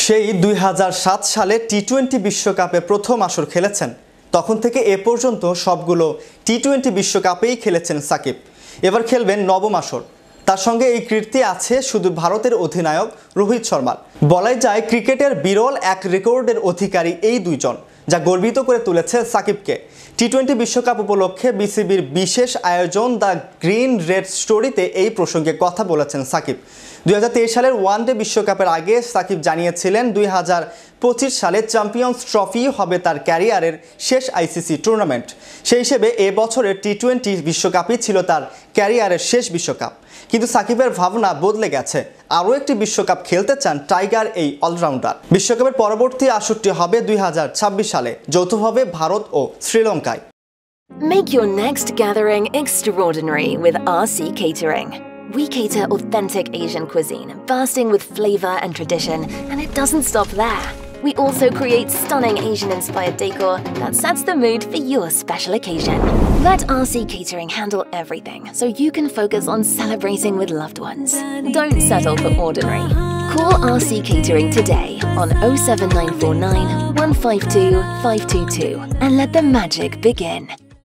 সেই ২০০৭ সালে টি-20 বিশ্বকাপে প্রথম আসর খেলেছেন। তখন থেকে এ পর্যন্ত সবগুলো টি-20 বিশ্বকাপেই খেলেছেন সাকিব। এবার খেলবেন নবম আসর। তার সঙ্গে এই কীর্তি আছে শুধু ভারতের অধিনায়ক রোহিত শর্মার। বলাই যায় ক্রিকেটের বিরল এক রেকর্ডের অধিকারী এই দুইজন, যা গর্বিত করে তুলেছে সাকিবকে। টি-20 বিশ্বকাপ উপলক্ষে বিসিবির বিশেষ আয়োজন দ্য গ্রিন রেড স্টোরিতে এই প্রসঙ্গে কথা বলেছেন সাকিব। ২০২৩ সালের ওয়ানডে বিশ্বকাপের আগে সাকিব জানিয়েছিলেন ২০২৫ সালে চ্যাম্পিয়ন্স ট্রফি হবে তার ক্যারিয়ারের শেষ আইসিসি টুর্নামেন্ট। সেই হিসেবে এ বছরের টি-20 বিশ্বকাপই ছিল তার ক্যারিয়ারের শেষ বিশ্বকাপ। কিন্তু সাকিবের ভাবনা বদলে গেছে। আরও একটি বিশ্বকাপ খেলতে চান টাইগার এই অলরাউন্ডার। বিশ্বকাপের পরবর্তী আসরটি হবে ২০২৬ সালে, যৌথভাবে ভারত ও শ্রীলঙ্কায়। Make your next gathering extraordinary with RC Catering. We cater authentic Asian cuisine, bursting with flavor and tradition, and it doesn't stop there. We also create stunning Asian-inspired decor that sets the mood for your special occasion. Let RC Catering handle everything so you can focus on celebrating with loved ones. Don't settle for ordinary. Call RC Catering today on 07949 152 522 and let the magic begin.